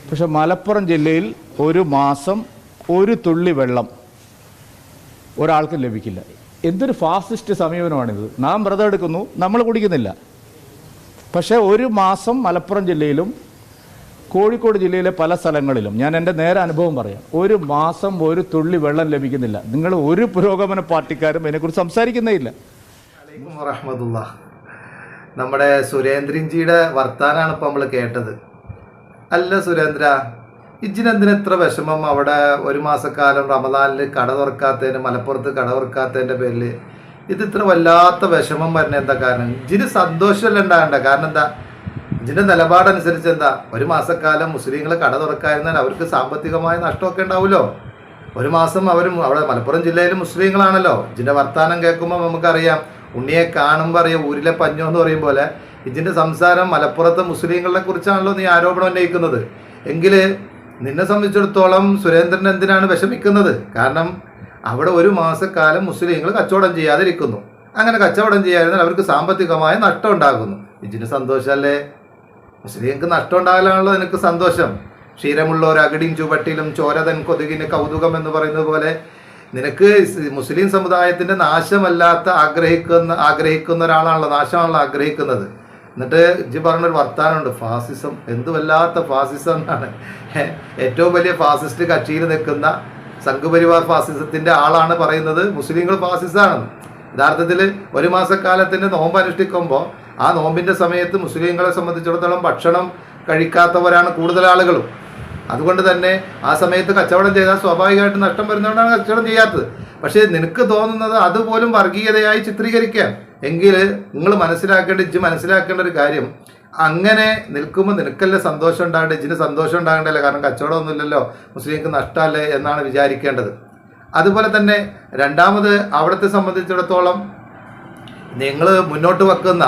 പക്ഷെ മലപ്പുറം ജില്ലയിൽ ഒരു മാസം ഒരു തുള്ളി വെള്ളം ഒരാൾക്കും ലഭിക്കില്ല. എന്തൊരു ഫാസിസ്റ്റ് സമീപനമാണിത്. നാം വ്രതം എടുക്കുന്നു, നമ്മൾ കുടിക്കുന്നില്ല. പക്ഷേ ഒരു മാസം മലപ്പുറം ജില്ലയിലും കോഴിക്കോട് ജില്ലയിലെ പല സ്ഥലങ്ങളിലും, ഞാൻ എൻ്റെ നേരെ അനുഭവം പറയാം, ഒരു മാസം ഒരു തുള്ളി വെള്ളം ലഭിക്കുന്നില്ല. നിങ്ങൾ ഒരു പുരോഗമന പാർട്ടിക്കാരും അതിനെക്കുറിച്ച് സംസാരിക്കുന്നേ ഇല്ല. നമ്മുടെ സുരേന്ദ്രൻജിയുടെ വർത്താനാണ് ഇപ്പോൾ നമ്മൾ കേട്ടത്. അല്ല സുരേന്ദ്ര, ഇജിനെന്തിന് എത്ര വിഷമം അവിടെ ഒരു മാസക്കാലം റമദാനിൽ കട തുറക്കാത്തതിന്, മലപ്പുറത്ത് കട തുറക്കാത്തതിൻ്റെ പേരിൽ ഇത് ഇത്ര വല്ലാത്ത വിഷമം വരുന്ന എന്താ കാരണം? ഇജിന് സന്തോഷമല്ല ഉണ്ടാകണ്ട. കാരണം എന്താ? ഇതിൻ്റെ നിലപാടനുസരിച്ച് എന്താ, ഒരു മാസക്കാലം മുസ്ലിങ്ങൾ കട തുറക്കാതിരുന്നാൽ അവർക്ക് സാമ്പത്തികമായ നഷ്ടമൊക്കെ ഉണ്ടാവുമല്ലോ. ഒരു മാസം അവരും അവിടെ മലപ്പുറം ജില്ലയിൽ മുസ്ലിങ്ങളാണല്ലോ. ഇതിൻ്റെ വർത്താനം കേൾക്കുമ്പോൾ നമുക്കറിയാം, ഉണ്ണിയെ കാണുമ്പോൾ അറിയാം ഊരിലെ പഞ്ഞോ എന്ന് പറയും പോലെ ഇതിൻ്റെ സംസാരം മലപ്പുറത്തെ മുസ്ലിങ്ങളെ കുറിച്ചാണല്ലോ നീ ആരോപണം ഉന്നയിക്കുന്നത്. എങ്കിൽ നിന്നെ സംബന്ധിച്ചിടത്തോളം സുരേന്ദ്രൻ എന്തിനാണ് വിഷമിക്കുന്നത്? കാരണം അവിടെ ഒരു മാസക്കാലം മുസ്ലിങ്ങൾ കച്ചവടം ചെയ്യാതിരിക്കുന്നു. അങ്ങനെ കച്ചവടം ചെയ്യാതിരുന്നാൽ അവർക്ക് സാമ്പത്തികമായ നഷ്ടം ഉണ്ടാകുന്നു. ഇതിന് സന്തോഷമല്ലേ? മുസ്ലിങ്ങൾക്ക് നഷ്ടം ഉണ്ടാകലാണല്ലോ നിനക്ക് സന്തോഷം. ക്ഷീരമുള്ള ഒരു അകടിയും ചുവട്ടിലും ചോരതൻ കൊതുകിന് കൗതുകം എന്ന് പറയുന്നത് പോലെ നിനക്ക് മുസ്ലിം സമുദായത്തിൻ്റെ നാശമല്ലാത്ത ആഗ്രഹിക്കുന്ന ഒരാളാണല്ലോ, നാശമാണല്ലോ ആഗ്രഹിക്കുന്നത്. എന്നിട്ട് ഇജ്ജ് പറഞ്ഞൊരു വർത്താനമുണ്ട്, ഫാസിസം. എന്ത് വല്ലാത്ത ഫാസിസം എന്നാണ്. ഏറ്റവും വലിയ ഫാസിസ്റ്റ് കക്ഷിയിൽ നിൽക്കുന്ന സംഘപരിവാർ ഫാസിസത്തിൻ്റെ ആളാണ് പറയുന്നത് മുസ്ലിങ്ങൾ ഫാസിസമാണെന്ന്. യഥാർത്ഥത്തിൽ ഒരു മാസക്കാലത്തിൻ്റെ നോമ്പ് അനുഷ്ഠിക്കുമ്പോൾ ആ നോമ്പിൻ്റെ സമയത്ത് മുസ്ലിങ്ങളെ സംബന്ധിച്ചിടത്തോളം ഭക്ഷണം കഴിക്കാത്തവരാണ് കൂടുതൽ ആളുകളും. അതുകൊണ്ട് തന്നെ ആ സമയത്ത് കച്ചവടം ചെയ്താൽ സ്വാഭാവികമായിട്ട് നഷ്ടം വരുന്നതുകൊണ്ടാണ് കച്ചവടം ചെയ്യാത്തത്. പക്ഷേ നിനക്ക് തോന്നുന്നത് അതുപോലും വർഗീയതയായി ചിത്രീകരിക്കാൻ. എങ്കിൽ നിങ്ങൾ മനസ്സിലാക്കേണ്ട ഒരു കാര്യം, അങ്ങനെ നിൽക്കുമ്പോൾ നിനക്കല്ലേ സന്തോഷം ഉണ്ടാകേണ്ടത്, ഇജിന് സന്തോഷം ഉണ്ടാകേണ്ടല്ലേ? കാരണം കച്ചവടമൊന്നുമില്ലല്ലോ, മുസ്ലിങ്ങൾക്ക് നഷ്ടമല്ലേ എന്നാണ് വിചാരിക്കേണ്ടത്. അതുപോലെ തന്നെ രണ്ടാമത് അവിടത്തെ സംബന്ധിച്ചിടത്തോളം നിങ്ങൾ മുന്നോട്ട് വെക്കുന്ന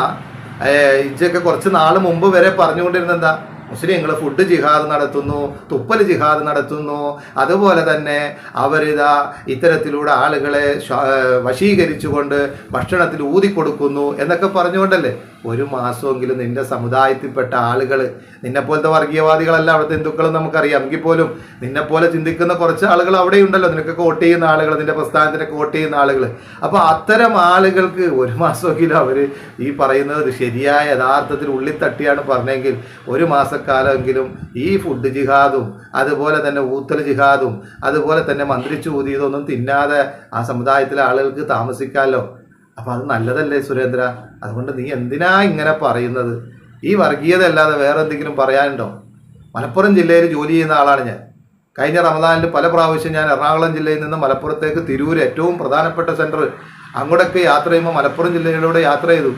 ഇജ്ജൊക്കെ കുറച്ച് നാൾ മുമ്പ് വരെ പറഞ്ഞുകൊണ്ടിരുന്ന എന്താ, മുസ്ലിങ്ങൾ ഫുഡ് ജിഹാദ് നടത്തുന്നു, തുപ്പൽ ജിഹാദ് നടത്തുന്നു, അതുപോലെ തന്നെ അവരിതാ ഇത്തരത്തിലൂടെ ആളുകളെ വശീകരിച്ചുകൊണ്ട് ഭക്ഷണത്തിൽ ഊതിക്കൊടുക്കുന്നു എന്നൊക്കെ പറഞ്ഞുകൊണ്ടല്ലേ. ഒരു മാസമെങ്കിലും നിന്റെ സമുദായത്തിൽപ്പെട്ട ആളുകൾ, നിന്നെപ്പോലത്തെ വർഗീയവാദികളല്ല അവിടുത്തെ ഹിന്ദുക്കളും നമുക്കറിയാം, എങ്കിൽ പോലും നിന്നെപ്പോലെ ചിന്തിക്കുന്ന കുറച്ച് ആളുകൾ അവിടെയുണ്ടല്ലോ, നിനക്കൊക്കെ വോട്ട് ചെയ്യുന്ന ആളുകൾ, നിന്റെ പ്രസ്ഥാനത്തിനൊക്കെ വോട്ട് ചെയ്യുന്ന ആളുകൾ. അപ്പോൾ അത്തരം ആളുകൾക്ക് ഒരു മാസമെങ്കിലും അവർ ഈ പറയുന്നത് ശരിയായ യഥാർത്ഥത്തിൽ ഉള്ളിത്തട്ടിയാണ് പറഞ്ഞെങ്കിൽ ഒരു മാസക്കാലമെങ്കിലും ഈ ഫുഡ് ജിഹാദും അതുപോലെ തന്നെ ഊത്തൽ ജിഹാദും അതുപോലെ തന്നെ മന്ത്രിച്ചു ഊതിയതൊന്നും തിന്നാതെ ആ സമുദായത്തിലെ ആളുകൾക്ക് താമസിക്കാമല്ലോ. അപ്പം അത് നല്ലതല്ലേ സുരേന്ദ്ര? അതുകൊണ്ട് നീ എന്തിനാ ഇങ്ങനെ പറയുന്നത്? ഈ വർഗീയത അല്ലാതെ വേറെ എന്തെങ്കിലും പറയാനുണ്ടോ? മലപ്പുറം ജില്ലയിൽ ജോലി ചെയ്യുന്ന ആളാണ് ഞാൻ. കഴിഞ്ഞ റമദാനിൽ പല പ്രാവശ്യം ഞാൻ എറണാകുളം ജില്ലയിൽ നിന്ന് മലപ്പുറത്തേക്ക് തിരൂർ, ഏറ്റവും പ്രധാനപ്പെട്ട സെൻറ്റർ, അങ്ങോട്ടൊക്കെ യാത്ര ചെയ്യുമ്പോൾ മലപ്പുറം ജില്ലയിലൂടെ യാത്ര ചെയ്തു.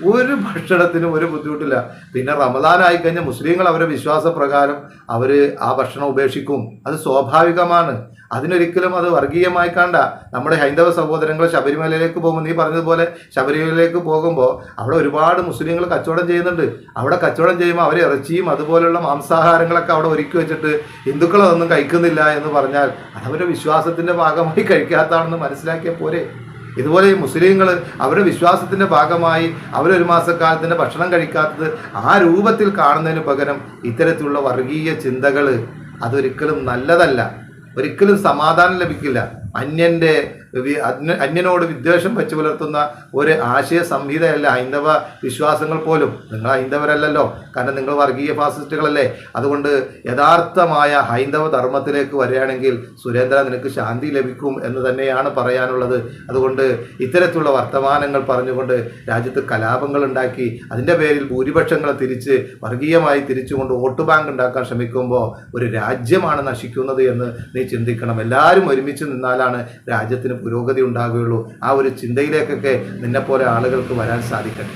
ഒരു ഭക്ഷണത്തിനും ഒരു ബുദ്ധിമുട്ടില്ല. പിന്നെ റമദാനായി കഴിഞ്ഞാൽ മുസ്ലിങ്ങൾ അവരുടെ വിശ്വാസപ്രകാരം അവർ ആ ഭക്ഷണം ഉപേക്ഷിക്കും. അത് സ്വാഭാവികമാണ്. അതിനൊരിക്കലും അത് വർഗീയമായി കണ്ട. നമ്മുടെ ഹൈന്ദവ സഹോദരങ്ങൾ ശബരിമലയിലേക്ക് പോകുമ്പോൾ, നീ പറഞ്ഞതുപോലെ ശബരിമലയിലേക്ക് പോകുമ്പോൾ അവിടെ ഒരുപാട് മുസ്ലിങ്ങൾ കച്ചവടം ചെയ്യുന്നുണ്ട്. അവിടെ കച്ചവടം ചെയ്യുമ്പോൾ അവർ ഇറച്ചിയും അതുപോലുള്ള മാംസാഹാരങ്ങളൊക്കെ അവിടെ ഒരുക്കി വെച്ചിട്ട് ഹിന്ദുക്കളതൊന്നും കഴിക്കുന്നില്ല എന്ന് പറഞ്ഞാൽ അതവരുടെ വിശ്വാസത്തിൻ്റെ ഭാഗമായി കഴിക്കാത്തതാണെന്ന് മനസ്സിലാക്കിയാൽ പോരെ? ഇതുപോലെ മുസ്ലിങ്ങൾ അവരുടെ വിശ്വാസത്തിൻ്റെ ഭാഗമായി അവരൊരു മാസക്കാലത്തിൻ്റെ ഭക്ഷണം കഴിക്കാത്തത് ആ രൂപത്തിൽ കാണുന്നതിന് പകരം ഇത്തരത്തിലുള്ള വർഗീയ ചിന്തകൾ അതൊരിക്കലും നല്ലതല്ല. ഒരിക്കലും സമാധാനം ലഭിക്കില്ല. അന്യനോട് വിദ്വേഷം വെച്ച് പുലർത്തുന്ന ഒരു ആശയ സംഹിതയല്ല ഹൈന്ദവ വിശ്വാസങ്ങൾ പോലും. നിങ്ങൾ ഹൈന്ദവരല്ലല്ലോ, കാരണം നിങ്ങൾ വർഗീയ ഫാസിസ്റ്റുകളല്ലേ. അതുകൊണ്ട് യഥാർത്ഥമായ ഹൈന്ദവ ധർമ്മത്തിലേക്ക് വരികയാണെങ്കിൽ സുരേന്ദ്ര നിനക്ക് ശാന്തി ലഭിക്കും എന്ന് തന്നെയാണ് പറയാനുള്ളത്. അതുകൊണ്ട് ഇത്തരത്തിലുള്ള വർത്തമാനങ്ങൾ പറഞ്ഞുകൊണ്ട് രാജ്യത്ത് കലാപങ്ങൾ ഉണ്ടാക്കി അതിൻ്റെ പേരിൽ ഭൂരിപക്ഷങ്ങളെ വർഗീയമായി തിരിച്ചുകൊണ്ട് വോട്ട് ബാങ്ക് ഉണ്ടാക്കാൻ ശ്രമിക്കുമ്പോൾ ഒരു രാജ്യമാണ് നശിക്കുന്നത് എന്ന് നീ ചിന്തിക്കണം. എല്ലാവരും ഒരുമിച്ച് നിന്നാലാണ് രാജ്യത്തിന് പുരോഗതി ഉണ്ടാകുകയുള്ളൂ. ആ ഒരു ചിന്തയിലേക്കൊക്കെ നിന്നെപ്പോലെ ആളുകൾക്ക് വരാൻ സാധിക്കട്ടെ.